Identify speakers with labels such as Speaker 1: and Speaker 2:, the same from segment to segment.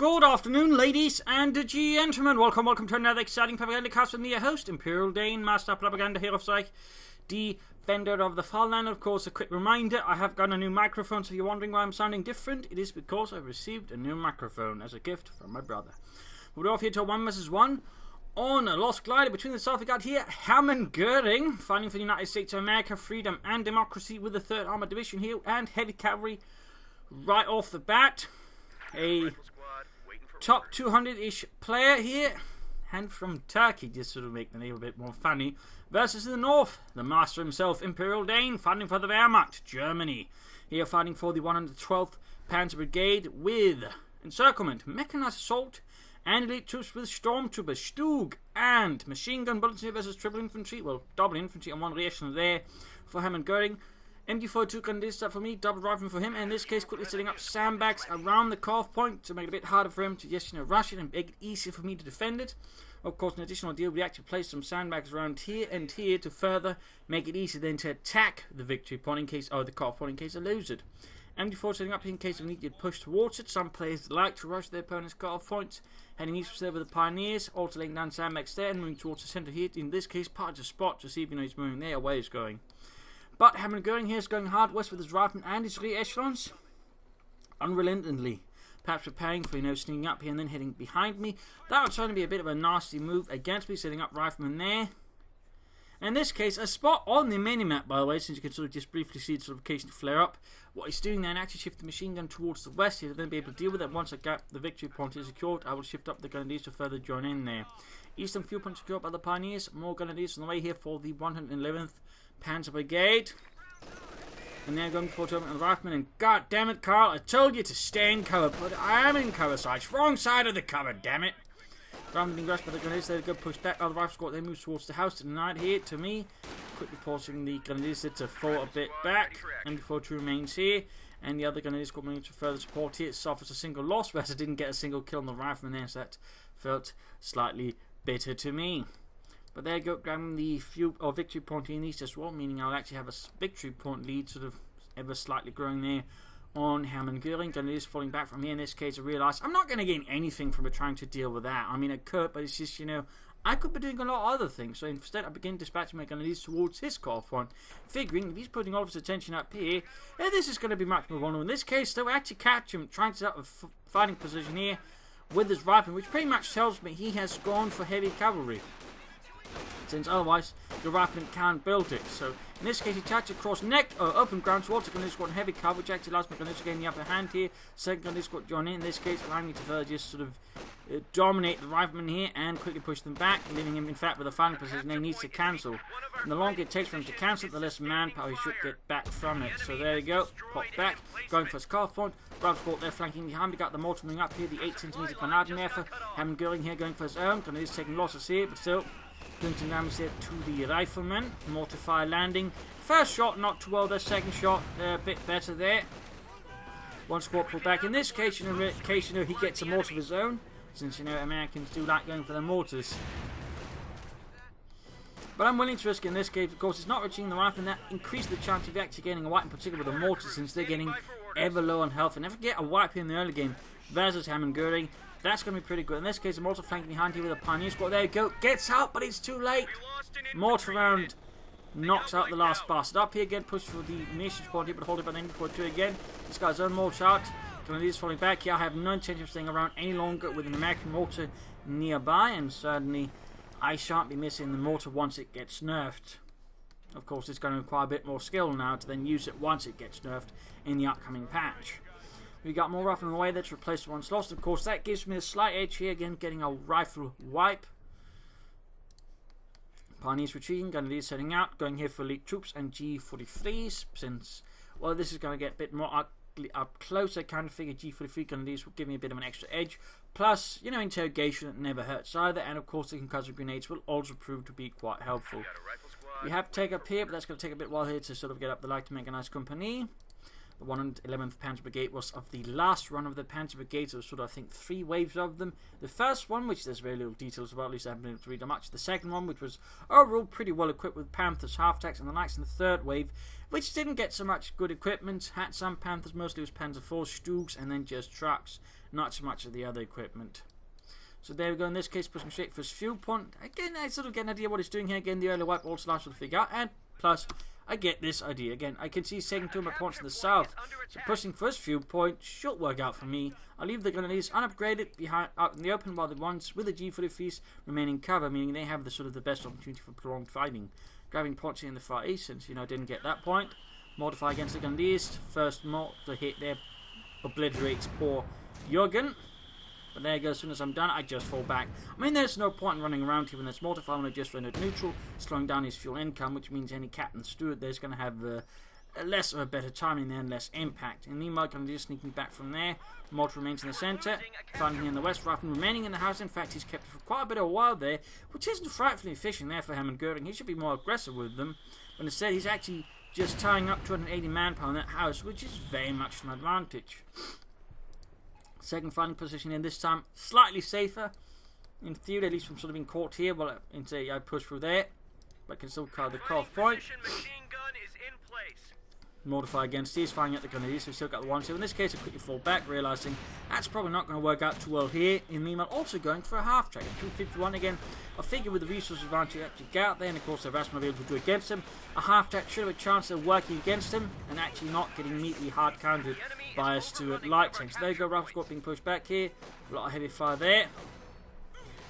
Speaker 1: Good afternoon, ladies and gentlemen. Welcome to another exciting Propagandacast with me, your host, ImperialDane, Master Propaganda Hero Psych, Defender of the Fatherland. Of course, a quick reminder, I have got a new microphone, so if you're wondering why I'm sounding different, it is because I received a new microphone as a gift from my brother. We're off here to 1 vs 1 on a lost glider. Between the south, we got here HermanGoering, fighting for the United States of America, freedom and democracy with the 3rd Armored Division here, and heavy cavalry right off the bat. A top 200-ish player here, and from Turkey, just sort of make the name a bit more funny, versus in the north, the master himself, ImperialDane, fighting for the Wehrmacht, Germany. Here fighting for the 112th Panzer Brigade with encirclement, mechanized assault, and elite troops with stormtroopers, Stug, and machine gun bullets here versus triple infantry, well, double infantry and one reaction there for HermanGoering. MG42 gun did start for me, double rifle for him, and in this case quickly setting up sandbags around the cutoff point to make it a bit harder for him to just, rush it and make it easier for me to defend it. Of course, an additional deal, we actually placed some sandbags around here and here to further make it easier then to attack the victory point in case, or the cutoff point in case I lose it. MG4 setting up here in case of needed push towards it. Some players like to rush their opponent's cutoff points, heading east there with the Pioneers, also laying down sandbags there and moving towards the centre here. In this case, part of the spot to see if he's moving there or where he's going. But HermanGoering here is going hard west with his riflemen and his rear echelons, unrelentingly, perhaps preparing for, sneaking up here and then heading behind me. That would certainly be a bit of a nasty move against me, setting up riflemen there. In this case, a spot on the minimap, by the way, since you can sort of just briefly see it sort of occasionally flare up. What he's doing there, and actually shift the machine gun towards the west here to then be able to deal with it. Once the victory point is secured, I will shift up the grenadiers to further join in there. Eastern fuel point secured by the Pioneers. More grenadiers on the way here for the 111th Panzer Brigade. And they're going for German and riflemen. And god damn it, Carl, I told you to stay in cover, but I am in cover, so it's wrong side of the cover, damn it. Rather than being rushed by the grenadiers, they go push back. Other rifle squad, they move towards the house to deny it here to me. Quickly forcing the grenadiers to fall a bit back. MG42 remains here. And the other grenadiers squad moving to further support here. It suffers a single loss, whereas I didn't get a single kill on the rifleman there, so that felt slightly bitter to me. But there you go, grabbing the victory point in east as well, meaning I'll actually have a victory point lead, sort of ever slightly growing there on HermanGoering. Grenadiers falling back from here. In this case, I realise I'm not going to gain anything from it trying to deal with that. I mean, I could, but it's just, I could be doing a lot of other things. So instead, I begin dispatching my grenadiers towards his cutoff point, figuring if he's putting all of his attention up here, this is going to be much more vulnerable. In this case, though, I actually catch him trying to set up a fighting position here with his rifle, which pretty much tells me he has gone for heavy cavalry, since otherwise the rifleman can't build it. So in this case, he attacks across open ground towards the grenadier squad and heavy cover, which actually allows my grenadiers to gain the upper hand here. Second grenadier squad join in this case, allowing me to further just sort of dominate the rifleman here and quickly push them back, leaving him in fact with a final position he needs to cancel. And the longer it takes for him to cancel, the less manpower he should get back from it. So there you go, pop back, going for his cutoff point. Rifle squad there flanking behind. We got the mortar moving up here, the 8cm grenadier there for HermanGoering here going for his own. Grenadiers taking losses here, but still doing some damage there to the rifleman. Mortar fire landing. First shot not too well there, second shot a bit better there. One squad pulled back. In this case, he gets a mortar of his own, since Americans do like going for their mortars. But I'm willing to risk in this case, of course, it's not reaching the rifle, and that increases the chance of actually getting a wipe, in particular with a mortar, since they're getting ever low on health. And never get a wipe here in the early game versus HermanGoering. That's going to be pretty good. In this case, the mortar flanking behind here with a Pioneer squad. There you go. Gets out, but it's too late. Mortar round knocks out the last bastard. Up here again, pushed for the munitions point here, but hold it by the MG42 again. This guy's own mortar out. Grenadiers falling back here. I have no intention of staying around any longer with an American mortar nearby, and certainly I shan't be missing the mortar once it gets nerfed. Of course, it's going to require a bit more skill now to then use it once it gets nerfed in the upcoming patch. We got more rifle on the way there to replace the ones lost. Of course, that gives me a slight edge here. Again, getting a rifle wipe. Pioneers retreating. Grenadiers setting out. Going here for elite troops and G43s. Since, well, this is going to get a bit more up close. I kind of figured G43 Grenadiers will give me a bit of an extra edge. Plus, interrogation never hurts either. And of course, the concussive grenades will also prove to be quite helpful. We have to take up here, but that's going to take a bit while here to sort of get up the light to make a nice company. The 111th Panzer Brigade was of the last run of the Panzer Brigades. There was sort of, I think, 3 waves of them. The first one, which there's very little details about, at least I haven't been able to read much. The second one, which was overall pretty well equipped with Panthers, half-tracks, and the likes. And the third wave, which didn't get so much good equipment, had some Panthers, mostly it was Panzer IV, Stugs, and then just trucks. Not so much of the other equipment. So there we go, in this case, pushing straight for his fuel point. Again, I sort of get an idea what he's doing here. Again, the early wipe also allows you to figure out, and plus, I get this idea. Again, I can see he's taking 2 of my points to the south, so pushing for his fuel point should work out for me. I'll leave the Grenadiers unupgraded behind out in the open, while the ones with the G43s remain in cover, meaning they have the sort of the best opportunity for prolonged fighting. Grabbing points here in the Far East, since, you know, I didn't get that point. Mortify against the Grenadiers. First mortar hit there obliterates poor Jürgen. But there you go, as soon as I'm done, I just fall back. I mean, there's no point in running around here when there's Mortar when I just rendered neutral, slowing down his fuel income, which means any Captain Stewart there's going to have less of a better timing there and less impact. And meanwhile, going to just sneak me back from there. Mortar remains in the centre, fighting here in the west, Raffen remaining in the house. In fact, he's kept it for quite a bit of a while there, which isn't frightfully efficient there for HermanGoering. He should be more aggressive with them, but instead he's actually just tying up 280 manpower in that house, which is very much an advantage. Second fighting position in this time, slightly safer. In theory, at least from sort of being caught here. Well, I push through there, but can still cover the cutoff point. Mortify against these, firing at the Grenadiers, so we've still got the one. So in this case, I quickly fall back, realising that's probably not going to work out too well here. In meanwhile, also going for a half track at 251 again. I figure with the resource advantage to actually get out there, and of course, the Rasmus will be able to do against him. A half track should have a chance of working against him and actually not getting immediately hard countered by a Stuart light tank. So there you go, Ralph Scott being pushed back here. A lot of heavy fire there.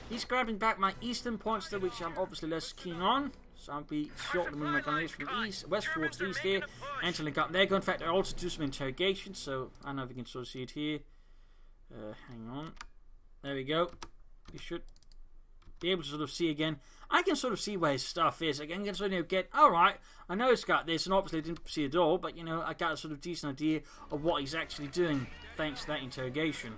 Speaker 1: He's grabbing back my eastern points there, which I'm obviously less keen on. So I'll be short moving my Grenadiers from west towards east here, and to link up there. In fact, I also do some interrogation, so I don't know if you can sort of see it here. Hang on. There we go. You should be able to sort of see again. I can sort of see where his stuff is. Again, I can sort of get, alright, I know it's got this, and obviously I didn't see it all, but, you know, I got a sort of decent idea of what he's actually doing, thanks to that interrogation.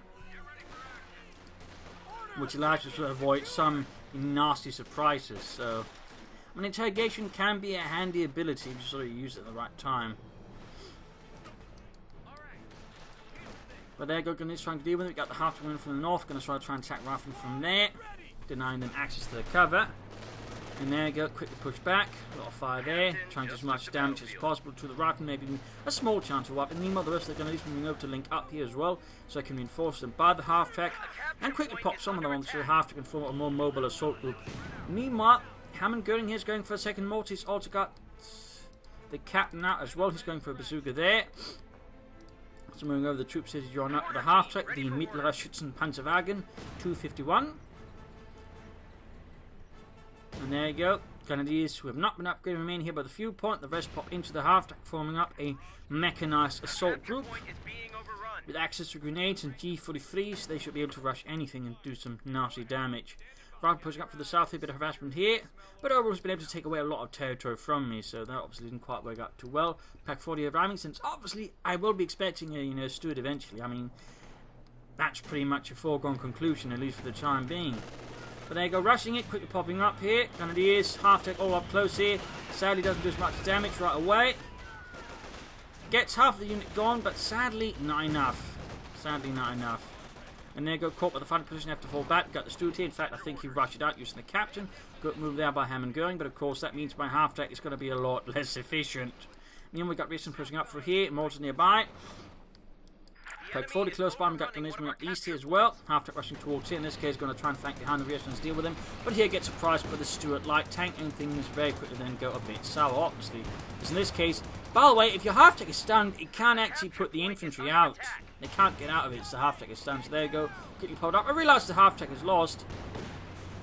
Speaker 1: Which allows you to avoid some nasty surprises, so... I mean, interrogation can be a handy ability if you sort of use it at the right time. But there you go, Grenadiers trying to deal with it. We got the half to win from the north, going to try and attack Raffen from there, denying them access to the cover. And there you go, quickly push back, a lot of fire there, trying to do as much damage as possible to the Raffen, maybe a small chance of wipe. And meanwhile, the rest of the Grenadiers moving over to link up here as well, so I can reinforce them by the half track, and quickly pop some of them onto the half track and form a more mobile assault group. Meanwhile, HermanGoering here is going for a second mortar. He's also got the captain out as well. He's going for a bazooka there. So moving over the troops here to join up with the half track, the Mittlerer Schützenpanzerwagen 251. And there you go. Grenadiers who have not been upgraded remain here by the fuel point. The rest pop into the half track, forming up a mechanized assault group. With access to grenades and G43s, they should be able to rush anything and do some nasty damage. Rather pushing up for the south, a bit of harassment here, but overall has been able to take away a lot of territory from me, so that obviously didn't quite work out too well. Pack 40 arriving, since obviously I will be expecting a Stuart eventually. I mean, that's pretty much a foregone conclusion, at least for the time being. But there you go, rushing it, quickly popping up here. Grenadiers, half tech all up close here. Sadly doesn't do as much damage right away. Gets half of the unit gone, but sadly not enough. Sadly not enough. And there you go, caught by the fighting position, have to fall back. Got the Stuart here. In fact, I think he rushed it out using the captain. Good move there by HermanGoering, but of course that means my half track is going to be a lot less efficient. And then we got Rison pushing up through here. Mortar nearby. Pack 40 close by. We got Grenadiers moving up east here as well. Half track rushing towards here. In this case, going to try and flank behind the Rison deal with him. But here gets surprised by the Stuart light tank, and things very quickly then go a bit sour, obviously. Because in this case, by the way, if your half track is stunned, it can't actually put the infantry out. They can't get out of it, so the half track is stunned. So there you go, quickly pulled up. I realise the half track is lost.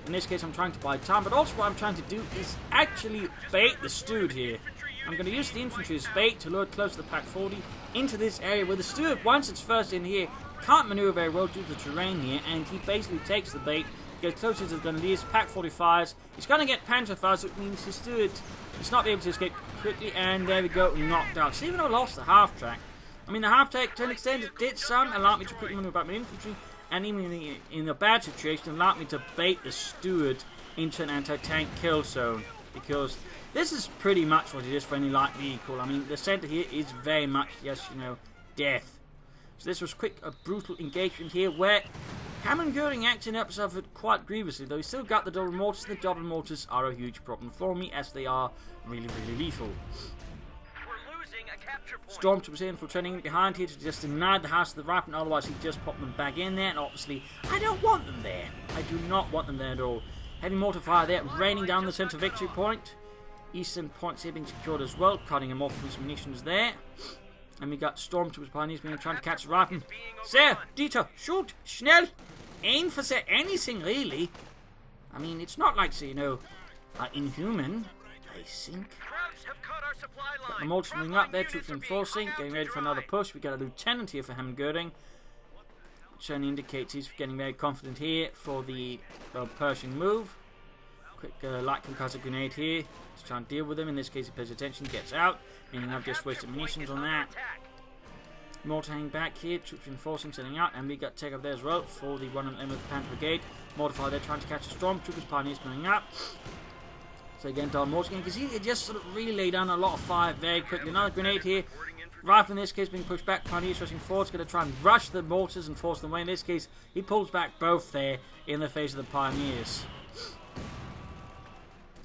Speaker 1: In this case, I'm trying to buy time, but also what I'm trying to do is actually bait the Stuart here. I'm going to use the infantry as bait to lure it close to the Pack 40 into this area where the Stuart, once it's first in here, can't maneuver very well due to the terrain here, and he basically takes the bait, gets closer to the Grenadiers, Pack 45s. He's going to get Panzer fires, which means his Stuart is not able to escape quickly, and there we go, knocked out. So even though I lost the half track, I mean, the half track, to an extent, it did some, allowed me to quickly maneuver back my infantry, and even in a bad situation, allowed me to bait the Stuart into an anti-tank kill zone. because this is pretty much what it is for any light vehicle. I mean, the centre here is very much, yes, you know, death. So this was quick, a brutal engagement here where HermanGoering acting up suffered quite grievously, though he still got the double mortars. The double mortars are a huge problem for me as they are really, really lethal. Stormtroopers infiltrating behind here to just deny the house of the rifle, otherwise he'd just pop them back in there, and obviously I don't want them there. I do not want them there at all. Heavy mortar fire there, raining down the centre victory point. Eastern points here being secured as well, cutting him off with his munitions there. And we got Stormtroopers behind these being trying to catch the rifle. Sir, Dieter, shoot, schnell, aim for say anything really. I mean, it's not like, say, you know, inhuman, I think. Got the mortars moving up there, troops enforcing, getting ready for another push. We got a lieutenant here for HermanGoering, which only indicates he's getting very confident here for the Pershing move. Quick light concussive grenade here. Just trying to deal with him. In this case, he pays attention, gets out, meaning I've just wasted munitions on that. Mortar hanging back here, troops enforcing, setting out, and we got take up there as well for the 111th Panther Brigade. Mortar fire there, trying to catch the Stormtroopers. Pioneers moving up. So again, Don Mortar, you can see it just sort of really lay down a lot of fire very quickly. Another grenade here. Rifle in this case being pushed back. Pioneers rushing forward. Going to try and rush the mortars and force them away. In this case, he pulls back both there in the face of the Pioneers.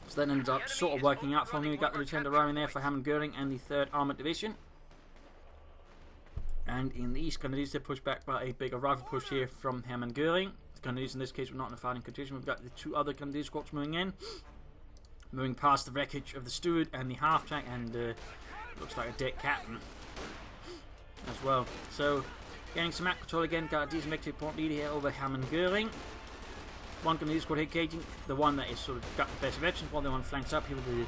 Speaker 1: So that ends up sort of working out for me. We got the lieutenant arriving there for HermanGoering and the 3rd Armoured Division. And in the east, Grenadiers are pushed back by a bigger rifle push here from HermanGoering. The Grenadiers in this case were not in a fighting condition. We've got the 2 other Grenadier squads moving in. Moving past the wreckage of the steward and the half-track, and looks like a dead captain as well. So, getting some map control again, got a decent victory point lead here over HermanGoering. One Grenadier squad hit gauging, the one that is sort of got the best veterans, while the one flanks up here with the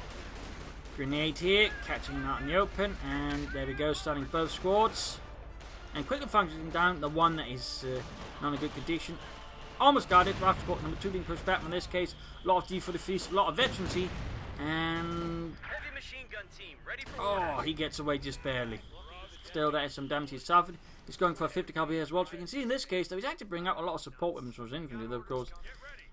Speaker 1: grenade here, catching him out in the open, and there we go, starting both squads. And quickly functioning down the one that is not in a good condition. Almost got it. Rifle squad number 2 being pushed back. In this case, a lot of D for the feast, a lot of veterancy, and
Speaker 2: heavy machine gun team ready for
Speaker 1: oh, he gets away just barely. Still, there is some damage he's suffered. He's going for a 50 caliber here as well. So we can see in this case that he's actually bringing up a lot of support weapons from his infantry, though, of course.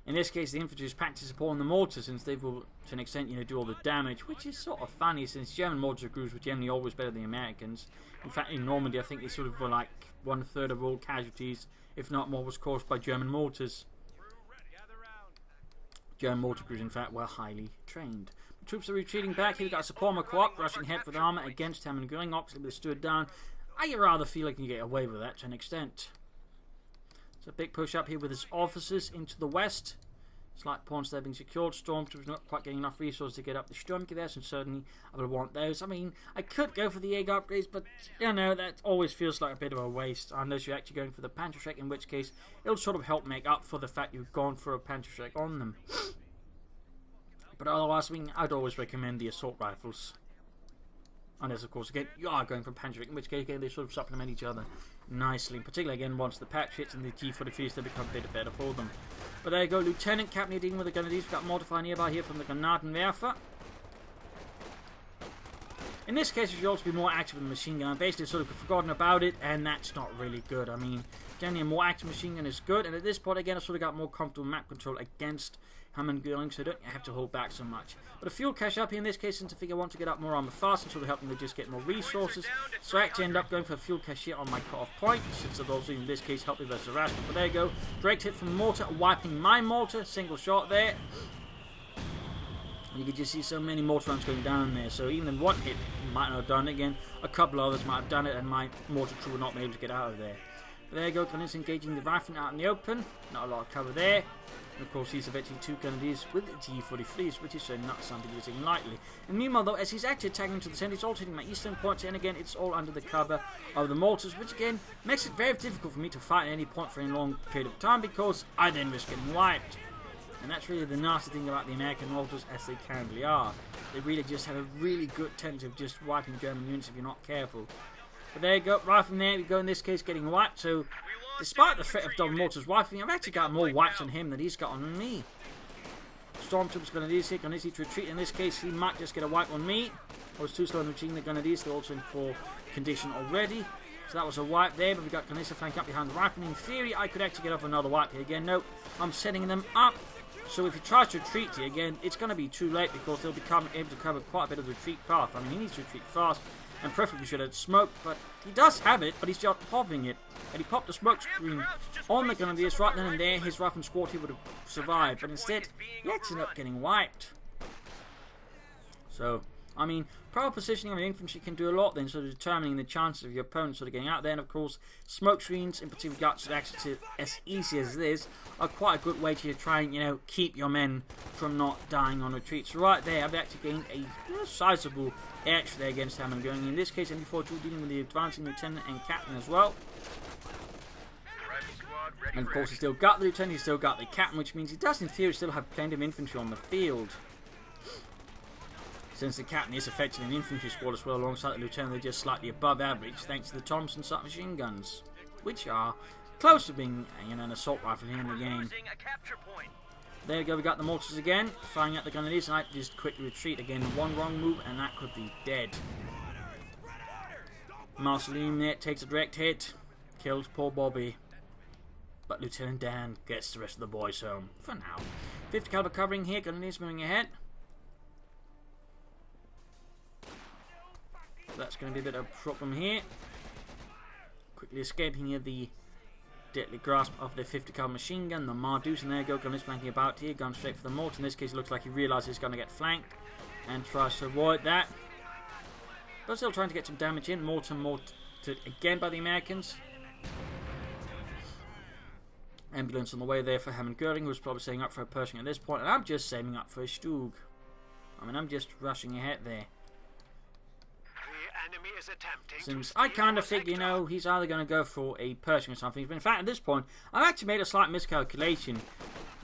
Speaker 1: In this case, the infantry is practicing support on the mortars, since they will, to an extent, you know, do all the damage, which is sort of funny, since German mortar crews were generally always better than the Americans. In fact, in Normandy, I think they sort of were like 1/3 of all casualties, if not more, was caused by German mortars. German mortar crews, in fact, were highly trained. The troops are retreating back. Here we've got a support co-op rushing head with armour against HermanGoering, obviously with the steward down. I rather feel like you can get away with that to an extent. So a big push up here with his officers into the west. Slight points there being secured. Stormtroopers not quite getting enough resources to get up the Sturmgewehrs, and certainly I would want those. I mean, I could go for the Jaeger upgrades, but you know, that always feels like a bit of a waste, unless you're actually going for the Panzerschreck, in which case it'll sort of help make up for the fact you've gone for a Panzerschreck on them. But otherwise, I mean, I'd always recommend the assault rifles. Unless, of course, again, you are going for Panzerschreck, in which case, again, they sort of supplement each other nicely. Particularly, again, once the patch hits and the G for the feast, they become a bit better for them. But there you go, Lieutenant Captain dealing with the Grenadiers. We've got Mortar nearby here from the Granatenwerfer. In this case, you should also be more active with the machine gun. I've basically sort of forgotten about it, and that's not really good. I mean, generally a more active machine gun is good, and at this point, again, I've sort of got more comfortable map control against HermanGoering, so I don't have to hold back so much. But a fuel cache up here in this case, since I think I want to get up more armor fast and sort of help them to just get more resources. So I actually end up going for a fuel cache here on my cut-off point, since I've also in this case helped me versus harassment. But there you go, direct hit from Mortar, wiping my Mortar, single shot there. You can just see so many mortar rounds going down there, so even in one hit might not have done it again, a couple others might have done it, and my mortar crew would not be able to get out of there. But there you go, Grenadiers engaging the rifle out in the open, not a lot of cover there. And of course, these are eventually 2 Grenadiers with G43s, which is so not something to take lightly. And meanwhile, though, as he's actually attacking to the centre, he's also hitting my eastern points, and again, it's all under the cover of the mortars, which again makes it very difficult for me to fight at any point for any long period of time, because I then risk getting wiped. And that's really the nasty thing about the American mortars, as they currently are. They really just have a really good tendency of just wiping German units if you're not careful. But there you go, right from there we go, in this case getting wiped. So despite the threat of double mortars wiping, I've actually got more wipes on him than he's got on me. Stormtroopers Grenadiers here, Grenadiers to retreat. In this case, he might just get a wipe on me. I was too slow in reaching the Grenadiers, they're also in poor condition already. So that was a wipe there, but we got Grenadiers flanking up behind the rifle. In theory, I could actually get off another wipe here again. Nope, I'm setting them up. So if he tries to retreat here again, it's going to be too late because he'll become able to cover quite a bit of the retreat path. I mean, he needs to retreat fast and preferably should have smoke, but he does have it, but he's just popping it. And he popped the smoke screen on the Grenadiers right then and there. His Ruff and squad, he would have survived, but instead he ended up getting wiped. So, I mean, proper positioning of the infantry can do a lot then, sort of determining the chances of your opponent sort of getting out there. And of course, smoke screens, in particular regards to access as easy as it is, are quite a good way to try and, you know, keep your men from not dying on retreat. So right there, I've actually gained a sizable extra there against HermanGoering. In this case, MB42 dealing with the advancing lieutenant and captain as well. And of course, he's still got the lieutenant, he's still got the captain, which means he does in theory still have plenty of infantry on the field. Since the captain is effectively an infantry squad as well, alongside the lieutenant, they're just slightly above average thanks to the Thompson submachine guns, which are close to being, you know, an assault rifle here in the game. There we go, we got the mortars again, firing at the Grenadiers, and I just quickly retreat again. One wrong move and that could be dead. Marceline there takes a direct hit, kills poor Bobby. But Lieutenant Dan gets the rest of the boys home, for now. 50 caliber covering here, Grenadiers moving ahead. That's going to be a bit of a problem here. Quickly escaping here the deadly grasp of the 50 caliber machine gun, the Mardus, and there you go, Grenadiers flanking about here, going straight for the mortar. In this case, it looks like he realizes he's going to get flanked and tries to avoid that. But still trying to get some damage in. Mortar again by the Americans. Ambulance on the way there for HermanGoering, who's probably setting up for a Pershing at this point, and I'm just saving up for a Stug. I mean, I'm just rushing ahead there. Since I kind of think, you know, he's either going to go for a Pershing or something. But in fact, at this point, I've actually made a slight miscalculation.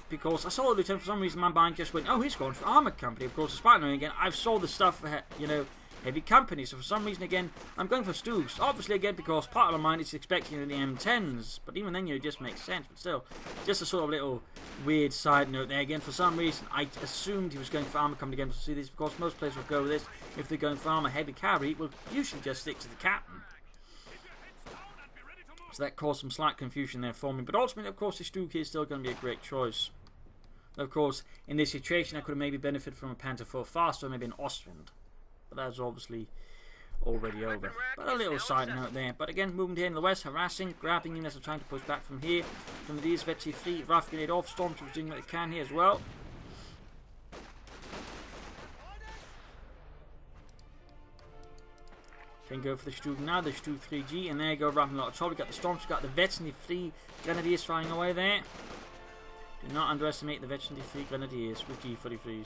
Speaker 1: Because I saw the lieutenant, for some reason my mind just went, oh, he's going for armoured company. Of course, despite knowing again, I've sold the stuff for, you know, heavy company. So for some reason, again, I'm going for Stugs. Obviously, again, because part of my mind is expecting the M10s. But even then, you know, it just makes sense. But still, just a sort of little weird side note there. Again, for some reason, I assumed he was going for armoured company again to see this. Because most players will go with this. If they're going for armour heavy cavalry, will usually just stick to the captain. So that caused some slight confusion there for me. But ultimately, of course, the Stug here is still going to be a great choice. Of course, in this situation, I could have maybe benefited from a Panther IV faster, or maybe an Ostwind. But that's obviously already over. But a little side note there. But again, moving here in the west, harassing, grabbing units, trying to push back from here. From these, Vetsy free, Rough Grenade off, Stormtroopers doing what they can here as well. Can go for the Stug now, the Stug 3G, and there you go, wrapping a lot of trouble. Got the Stormtroopers, got the Vets and the free Grenadiers flying away there. Do not underestimate the Vets and the free Grenadiers with G43s.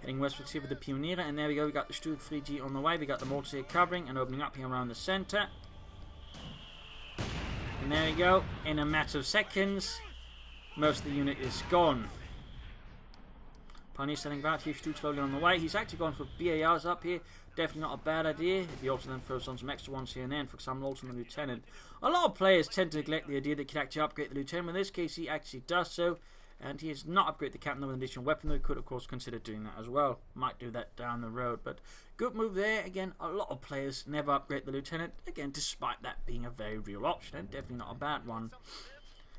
Speaker 1: Heading westwards here with the Pioneer, and there we go, we got the Stug 3G on the way. We got the Mortar here covering and opening up here around the centre. And there we go, in a matter of seconds, most of the unit is gone. Pioneer standing about here, Stug slowly on the way. He's actually gone for BARs up here. Definitely not a bad idea. If he also then throws on some extra ones here and there, and for example, also the Lieutenant. A lot of players tend to neglect the idea that they can actually upgrade the Lieutenant. In this case, he actually does so. And he has not upgraded the Captain with an additional weapon, though he could, of course, consider doing that as well. Might do that down the road. But good move there. Again, a lot of players never upgrade the Lieutenant. Again, despite that being a very real option, and definitely not a bad one.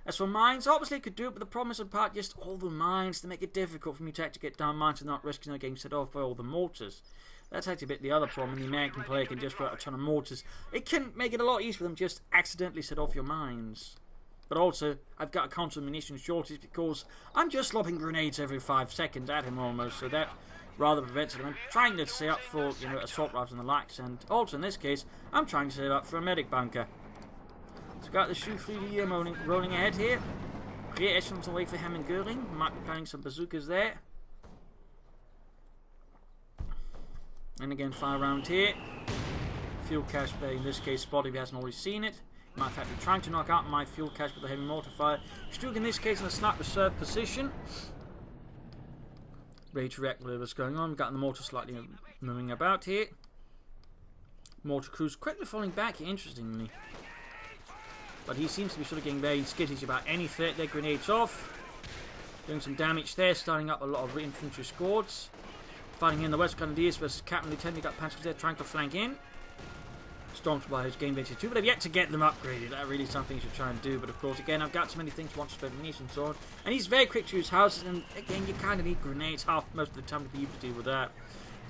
Speaker 1: As for mines, obviously I could do it, but the problem is apart just all the mines to make it difficult for me to actually get down mines and not risking getting set off by all the mortars. That's actually a bit the other problem. The American player can just put a ton of mortars. It can make it a lot easier for them just accidentally set off your mines. But also, I've got a constant munition shortage because I'm just lobbing grenades every 5 seconds at him almost, so that rather prevents it. I'm trying to set up for, you know, assault rifles and the likes, and also in this case, I'm trying to set up for a medic bunker. So got the Stug 3D rolling ahead here. Rear echelons away for HermanGoering. Might be planning some bazookas there. And again, fire round here. Fuel cache play, in this case, spotted if he hasn't already seen it. Matter of fact, we're trying to knock out my fuel cache with a heavy mortar fire. Stug in this case in a slight reserve position. Ready to react with what's going on. Got the mortar slightly moving about here. Mortar crews quickly falling back, interestingly. But he seems to be sort of getting very skittish about any threat. Their grenades off. Doing some damage there, starting up a lot of infantry squads. Fighting in the West Grenadiers versus Captain Lieutenant. You got Panthers there trying to flank in. Stormtroopers gained Venture 2, but I've yet to get them upgraded. That really is something you should try and do. But of course, again, I've got so many things to want to spread munitions on. And he's very quick to use houses, and again, you kind of need grenades most of the time to be able to deal with that.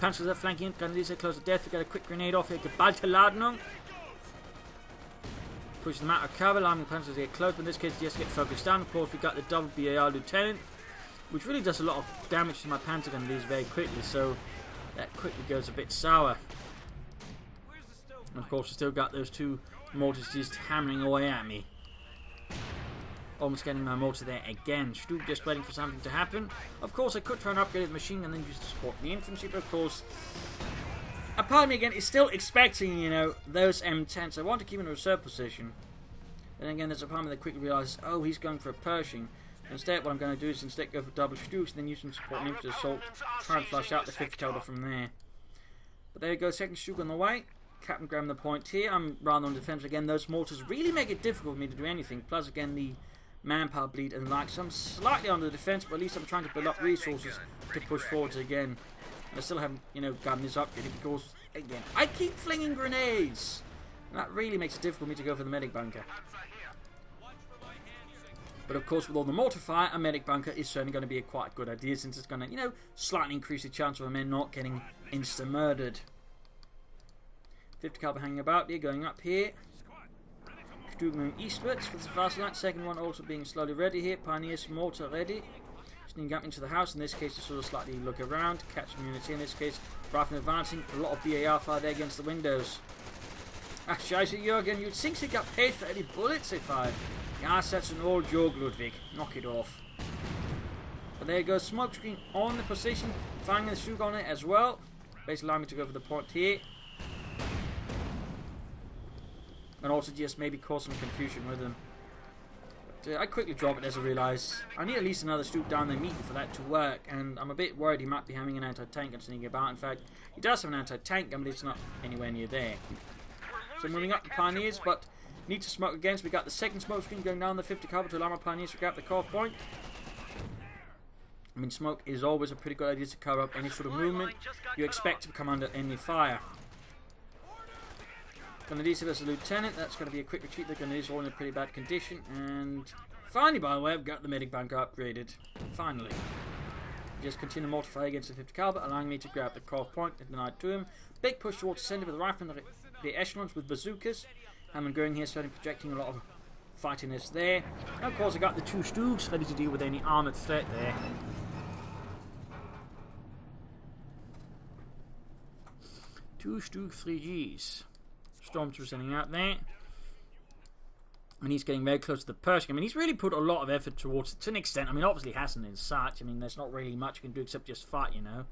Speaker 1: Panzers are flanking, Grenadiers are close to death. We got a quick grenade off here. Geballte Ladung. Push them out of cover, allowing the Panzers to get close, but in this case, just get focused down. Of course, we got the double BAR Lieutenant, which really does a lot of damage to my Panzer Grenadiers very quickly, so that quickly goes a bit sour. And of course, we still got those two mortars just hammering away at me. Almost getting my mortar there again. Stuck just waiting for something to happen. Of course, I could try and upgrade the machine and then use to support the infantry, but of course, a part of me again is still expecting, you know, those M10s. I want to keep in a reserve position. Then again, there's a part of me that quickly realizes, oh, he's going for a Pershing. Instead, what I'm going to do is instead go for double Stuks and then use some support and infantry assault. Try and flush out the 50 caliber from there. But there you go, second Stuk on the way. Captain grabbing the point here. I'm rather on defense again. Those mortars really make it difficult for me to do anything. Plus, again, the manpower bleed and the like. So I'm slightly on the defense, but at least I'm trying to build up resources to push forwards again. And I still haven't, you know, gotten this upgraded because, again, I keep flinging grenades. And that really makes it difficult for me to go for the medic bunker. But of course, with all the mortar fire, a medic bunker is certainly going to be a quite good idea since it's going to, you know, slightly increase the chance of a men not getting insta-murdered. 50 caliber hanging about here, going up here. Moving eastwards for the fast line. Second one also being slowly ready here. Pioneers mortar ready. Sneaking up into the house. In this case, to sort of slightly look around, catch some units here. In this case, rifle advancing. A lot of BAR fire there against the windows. Ach, scheiße, Jürgen. You'd think they got paid for any bullets they fired. Ja, that's an old joke, Ludwig. Knock it off. But there you go. Smoke screen on the position. Firing the Stuk on it as well. Basically allowing me to go for the point here. And also just maybe cause some confusion with them. But, I quickly drop it as I realise I need at least another Stuk down there immediately for that to work. And I'm a bit worried he might be having an anti-tank gun sneaking about. In fact, he does have an anti-tank gun, but it's not anywhere near there. So moving up the Pioneers, but need to smoke again. So we got the second smoke screen going down the 50 caliber to allow my Pioneers to grab the cough point. I mean, smoke is always a pretty good idea to cover up any sort of movement you expect to come under enemy fire. Grenadiers as a lieutenant, that's going to be a quick retreat. The Grenadiers are all in a pretty bad condition. And finally, by the way, I've got the medic bunker upgraded. Finally. Just continue mortar fire against the 50 caliber, allowing me to grab the cough point and deny it to him. Big push towards the center with the rifle and the echelons with bazookas. HermanGoering here starting projecting a lot of fightiness there. And of course, I got the two Stuks ready to deal with any armoured threat there. Two Stuk 3Gs. Stormtroopers sending out there. And he's getting very close to the Pershing. I mean, he's really put a lot of effort towards it to an extent. I mean, obviously he hasn't in such. I mean, there's not really much you can do except just fight, you know.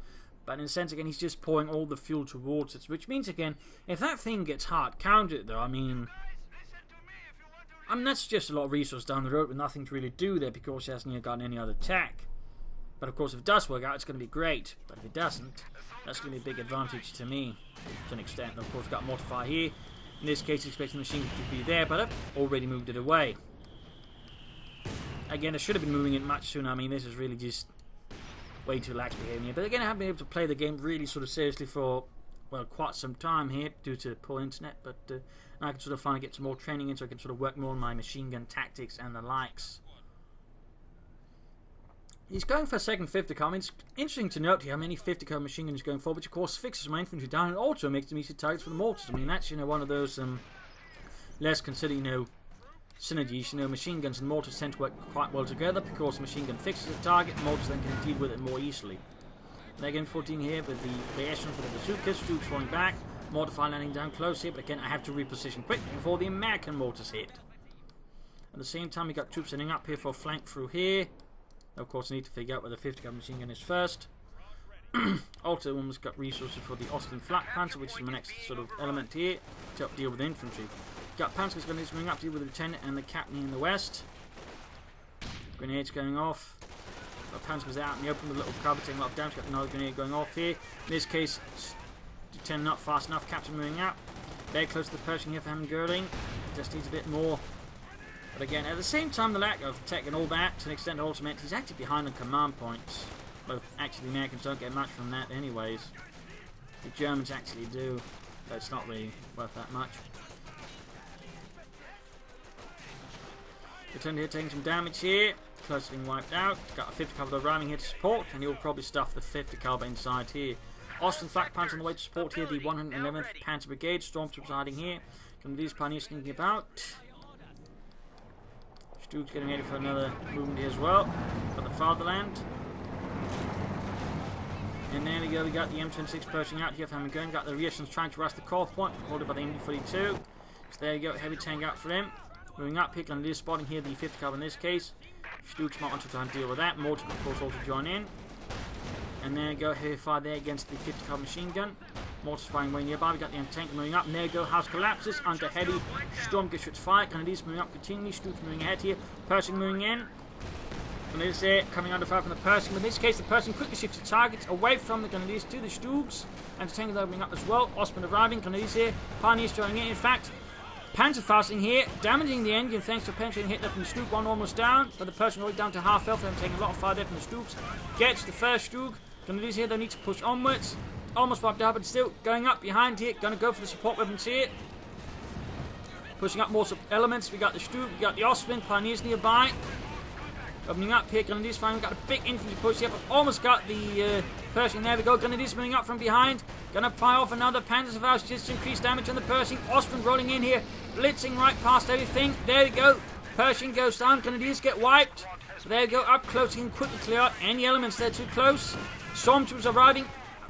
Speaker 1: But in a sense, again, he's just pouring all the fuel towards it. Which means, again, if that thing gets hard countered, though, I mean, that's just a lot of resources down the road with nothing to really do there because he hasn't gotten any other attack. But of course, if it does work out, it's going to be great. But if it doesn't, that's going to be a big advantage to me to an extent. And of course, we've got mortar fire here. In this case, expecting the machine to be there, but I've already moved it away. Again, I should have been moving it much sooner. I mean, this is really just way too lax behaving here. But again, I haven't been able to play the game really sort of seriously for, well, quite some time here due to poor internet. But now I can sort of finally get some more training in so I can sort of work more on my machine gun tactics and the likes. He's going for a second 50 cal. I mean, it's interesting to note here how many 50 cal machine guns he's going for, which of course fixes my infantry down and also makes them easy targets for the mortars. I mean, that's, you know, one of those less considered, you know, synergies. You know, machine guns and mortars tend to work quite well together because the machine gun fixes the target, mortars then can deal with it more easily. And again, 14 here with the echelon for the bazookas, Stuks falling back, mortar fire landing down close here, but again, I have to reposition quick before the American mortars hit. At the same time, we got troops sending up here for a flank through here. Of course, I need to figure out where the 50 cal machine gun is first. Also, one's got resources for the Austin Flak Panzer, which is my next sort of element here to deal with infantry. Got Panzer's going to bring up to deal with the lieutenant and the captain in the west. Grenades going off. Got Panzer's out in the open with a little cover, taking a lot of damage. Got another grenade going off here. In this case, lieutenant not fast enough. Captain moving out. Very close to the Pershing here for HermanGoering. Just needs a bit more. But again, at the same time, the lack of tech and all that, to an extent, also meant he's actually behind on command points. Both actually, the Americans don't get much from that anyways. The Germans actually do. So it's not really worth that much. Return here, taking some damage here. Close to being wiped out. Got a 50 caliber ramming here to support, and he'll probably stuff the 50 caliber inside here. Austin Flak Panzer on the way to support here, the 111th Panzer Brigade. Stormtroopers hiding here. Some of these pioneers sneaking about. Stu's getting ready for another movement here as well. For the fatherland. And there we go, we got the M26 pushing out here for HermanGoering. Got the reactions trying to rush the core point, holded by the MD-42. So there you go, heavy tank out for him. Moving up, pick on this spotting here, the 50 caliber in this case. Stu's might want to try and deal with that. Mortar, of course, also join in. And there you go, heavy fire there against the 50 caliber machine gun. Mortar's firing way nearby. We got the anti-tank moving up. And there you go, house collapses under heavy storm gets fire. Canadians moving up continually. Stu's moving ahead here. Pershing moving in. Canadians there coming under fire from the Pershing. In this case, the Pershing quickly shifts its targets away from the Canadians to the Stugs. Anti-tank is opening up as well. Osman arriving. Canadians here. Pioneers joining in. In fact, Panzerfausting here, damaging the engine thanks to a penetrating hit there from the Stug. One almost down, but the Pershing already down to half health. I'm taking a lot of fire there from the Stugs. Gets the first Stug. Canadians here, they need to push onwards. Almost wiped out, but still going up behind here. Gonna go for the support weapons here. Pushing up more elements. We got the Stug, we got the Osman, Pioneers nearby. Opening up here, Canadians finally got a big infantry push here, but almost got the Pershing. There we go, Canadians moving up from behind. Gonna fire off another Panzerfaust just to increase damage on the Pershing. Osman rolling in here, blitzing right past everything. There we go, Pershing goes down, Canadians get wiped. So there we go, up close, you can quickly clear out any elements there too close. Stormtroopers arriving.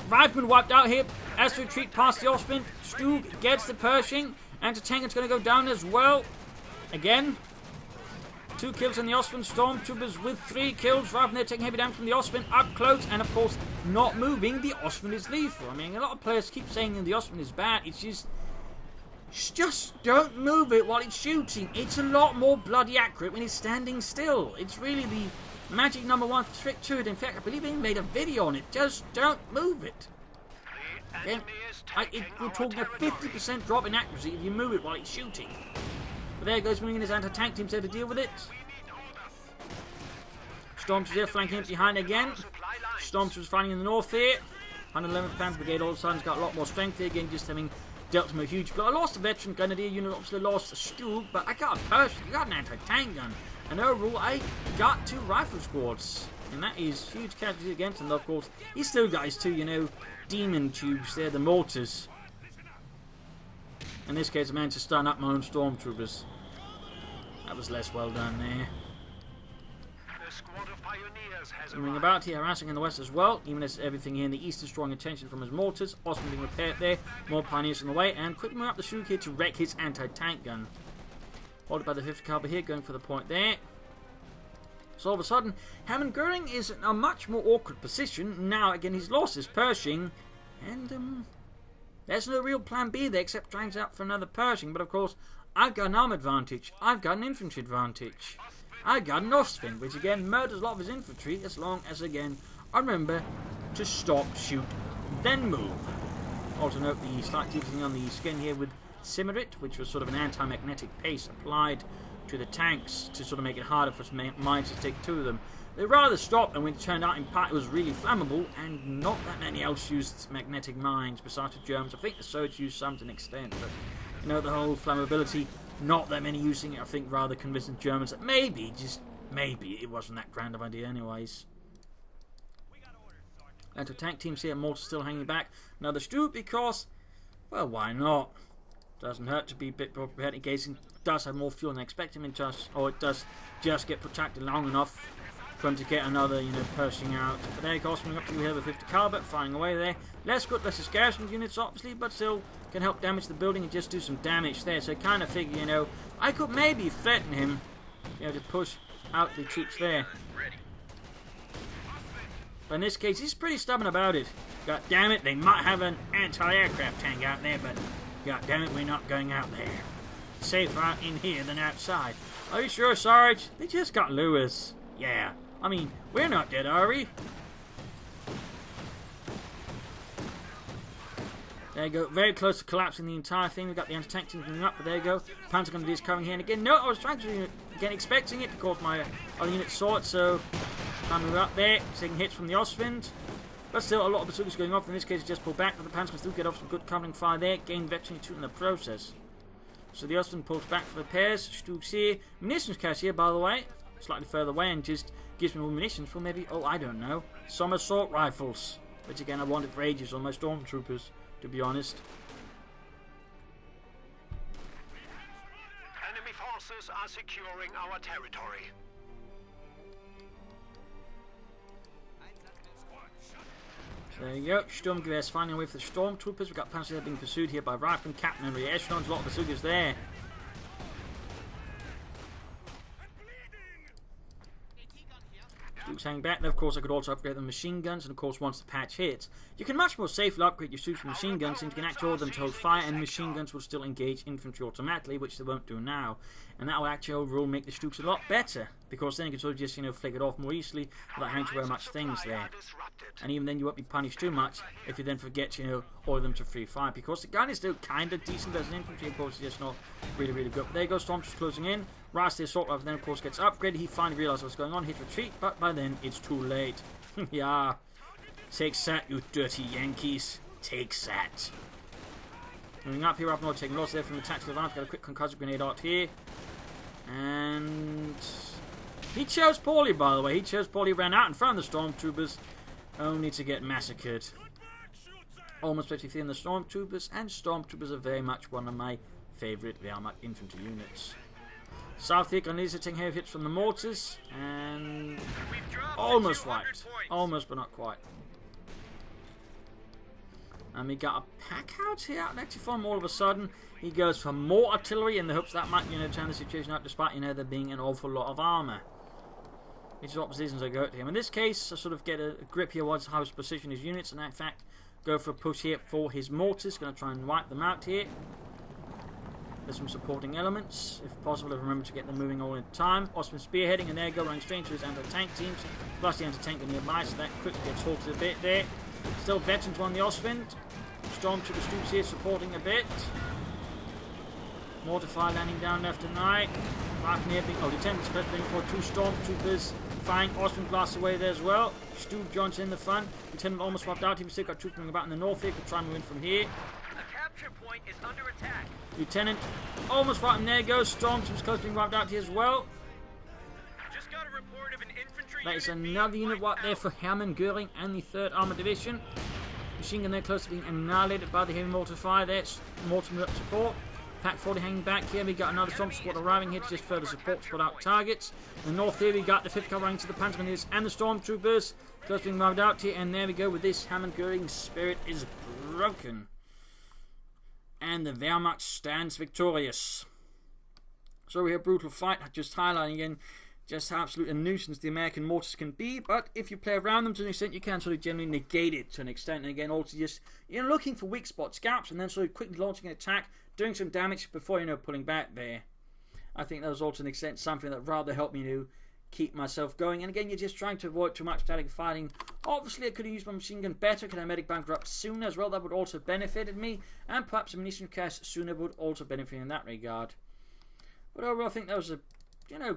Speaker 1: Rifleman wiped out here as to retreat past the Osman. Stug gets the Pershing. Anti-tank is going to go down as well. Again. 2 kills on the Osman. Stormtroopers with 3 kills. Rifleman there taking heavy damage from the Osman up close. And of course, not moving. The Osman is lethal. I mean, a lot of players keep saying the Osman is bad. It's just don't move it while it's shooting. It's a lot more bloody accurate when it's standing still. It's really the magic number 1 trick to it. In fact, I believe they made a video on it. Just don't move it. Then, we're talking a 50% drop in accuracy if you move it while it's shooting. But there goes moving in his anti-tank team there to deal with it. Stormtroopers there flanking it behind again. Stormtroopers fighting in the north here. 111th Panzer Brigade all of a sudden got a lot more strength here again, just having dealt him a huge blow. I lost a veteran grenadier unit, obviously lost a Stug, but I got a Pershing, I got an anti-tank gun. And overall, I got 2 rifle squads. And that is huge casualties against him. Of course, he's still got his 2, demon tubes there, the mortars. In this case, I managed to stun up my own stormtroopers. That was less well done there. Moving about here, harassing in the west as well, even as everything here in the east is drawing attention from his mortars. Osman being repaired there, more pioneers on the way, and quickly moving up the Stug here to wreck his anti-tank gun. Followed by the 50 caliber here, going for the point there. So all of a sudden, HermanGoering is in a much more awkward position. Now, again, he's lost his Pershing, and there's no real plan B there except trying out for another Pershing. But of course, I've got an arm advantage. I've got an infantry advantage. I've got an Ostwind, which again murders a lot of his infantry as long as, again, I remember to stop, shoot, then move. Also note the slight differencing on the skin here with Simmerit, which was sort of an anti-magnetic paste applied to the tanks to sort of make it harder for mines to stick to them. They rather stopped, and when it turned out in part it was really flammable, and not that many else used magnetic mines besides the Germans. I think the Soviets used some to an extent, but the whole flammability, not that many using it. I think rather convincing Germans that maybe, just maybe, it wasn't that grand of an idea anyways. Anti-tank teams here, Mortar still hanging back. Another Stug because, well, why not? Doesn't hurt to be a bit more prepared in case it does have more fuel than expected, or it does just get protracted long enough for him to get another, Pershing out. But there, goes coming up to we have a 50 caliber, firing away there. Less good versus garrison units, obviously, but still can help damage the building and just do some damage there. So I kind of figure, I could maybe threaten him, to push out the troops there. But in this case, he's pretty stubborn about it. God damn it, they might have an anti-aircraft tank out there, but god damn it, we're not going out there. Safer out in here than outside. Are you sure, Sarge? They just got Lewis. Yeah. I mean, we're not dead, are we? There you go. Very close to collapsing the entire thing. We've got the anti-tank team coming up, but there you go. Panzer Grenadiers coming here. And again, no, I was trying to, again, expecting it. Of course, my other unit saw it, so I'm up there. Taking hits from the Ostwind. But still, a lot of bazookas going off. In this case, just pull back, but the Panzers can still get off some good covering fire there. Gain veteran 2 in the process. So the Ostwind pulls back for repairs. Stugs here. Munitions cache here, by the way. Slightly further away and just gives me more munitions for maybe, oh, I don't know, some assault rifles. Which again, I wanted for ages on my stormtroopers, to be honest.
Speaker 3: Enemy forces are securing our territory.
Speaker 1: So there you go. Sturmgewehr's finding a way for the stormtroopers. We've got Panzers being pursued here by Rifleman, Captain, and Echelons. A lot of bazookas there. Stugs hang back. Now, of course, I could also upgrade the machine guns, and of course, once the patch hits, you can much more safely upgrade your Stugs machine guns, and you can actually order them to hold fire, and machine guns will still engage infantry automatically, which they won't do now. And that will actually overall make the Stugs a lot better, because then you can sort of just, flick it off more easily without having to wear much things there. And even then, you won't be punished too much if you then forget to, order them to free fire, because the gun is still kind of decent as an infantry, of course, it's just not really, really good. But there goes Stormtroopers closing in. Ras the assault rifle then, of course, gets upgraded. He finally realizes what's going on, hits retreat, but by then, it's too late. Yeah. Take that, you dirty Yankees. Take that. Moving up here, up north, taking loss there from the tactical advance. Got a quick concussive grenade out here. And he chose poorly, by the way. He chose poorly, ran out in front of the stormtroopers, only to get massacred. Almost 53 in the stormtroopers, and stormtroopers are very much one of my favourite Wehrmacht infantry units. South here, Grenadiers are taking heavy hits from the mortars, and almost wiped. Almost, but not quite. And we got a pack out here out next to him all of a sudden. He goes for more artillery in the hopes that might, turn the situation out, despite, there being an awful lot of armour. Which is what positions I go to him. In this case, I sort of get a grip here once how to position his units, and in fact, go for a push here for his mortars. Going to try and wipe them out here. There's some supporting elements, if possible, remember to get them moving all in time. Ostwind spearheading, and there you go, running straight into his anti-tank teams. Plus the anti-tank are nearby, so that quickly gets halted a bit there. Still veterans on the Ostwind. Stormtrooper Stugs here supporting a bit. Mortar fire landing down left and right. Rifle near being, Lieutenant Split being for 2 stormtroopers. Firing Ostwind blast away there as well. Stug joins in the front. Lieutenant almost swapped out. We've still got troops moving about in the north here. Could try and move in from here.
Speaker 2: The capture point is under attack.
Speaker 1: Lieutenant almost right, and there goes Stormtroopers close being wiped out here as well.
Speaker 2: Just got a report of an infantry
Speaker 1: That is
Speaker 2: unit
Speaker 1: another
Speaker 2: being
Speaker 1: unit right there for HermanGoering and the 3rd Armoured Division. Machine gun there close to being annihilated by the heavy mortar fire. There's mortar support. Pack 40 hanging back here. We got another storm squad arriving here to just further support, spot out targets. In the north here, we got the 5th covering to the Panzer Grenadiers and the Stormtroopers. Close being wiped out here, and there we go with this. HermanGoering spirit is broken. And the Wehrmacht stands victorious. So we have a brutal fight, just highlighting again just how absolute a nuisance the American mortars can be, but if you play around them to an extent, you can sort of generally negate it to an extent, and again also just looking for weak spots, gaps, and then sort of quickly launching an attack, doing some damage before pulling back there. I think that was also to an extent something that rather helped me to keep myself going, and again you're just trying to avoid too much static fighting. Obviously I could have used my machine gun better, could have medic bunker up sooner as well, that would also have benefited me, and perhaps a munition cache sooner would also benefit in that regard. But overall I think that was a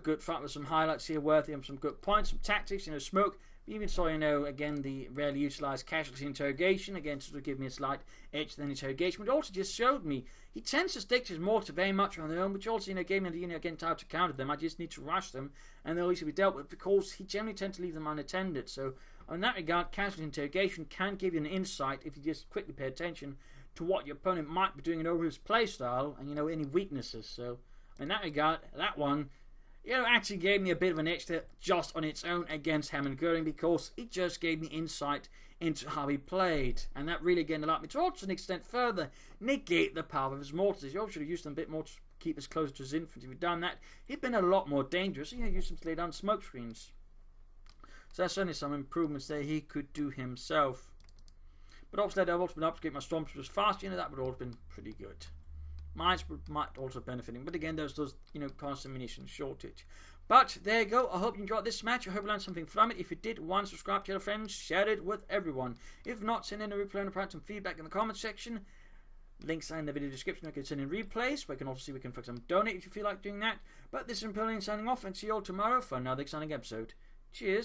Speaker 1: good fight with some highlights here worthy of some good points, some tactics, smoke. We even saw, again, the rarely utilised casualty interrogation, again, to sort of give me a slight edge to the interrogation, but also just showed me he tends to stick to his mortar very much on their own, which also, gave me the, again, how to counter them. I just need to rush them, and they'll easily be dealt with, because he generally tends to leave them unattended. So, in that regard, casualty interrogation can give you an insight if you just quickly pay attention to what your opponent might be doing over his playstyle, and, any weaknesses. So, in that regard, that one actually gave me a bit of an extra just on its own against HermanGoering, because it just gave me insight into how he played. And that really, again, allowed me to, also to an extent, further negate the power of his mortars. You should have used them a bit more to keep us closer to his infantry. If he'd done that, he'd been a lot more dangerous. Used them to lay down smoke screens. So that's certainly some improvements there he could do himself. But obviously, I've also been up to get my stormtroopers fast. That would all have been pretty good. Mines might also benefit him, but again, there's constant munition shortage. But there you go. I hope you enjoyed this match. I hope you learned something from it. If you did, subscribe to your friends, share it with everyone. If not, send in a replay and provide some feedback in the comment section. Links are in the video description. I can send in replays. We can also see we can, for example, donate if you feel like doing that. But this is ImperialDane signing off, and see you all tomorrow for another exciting episode. Cheers.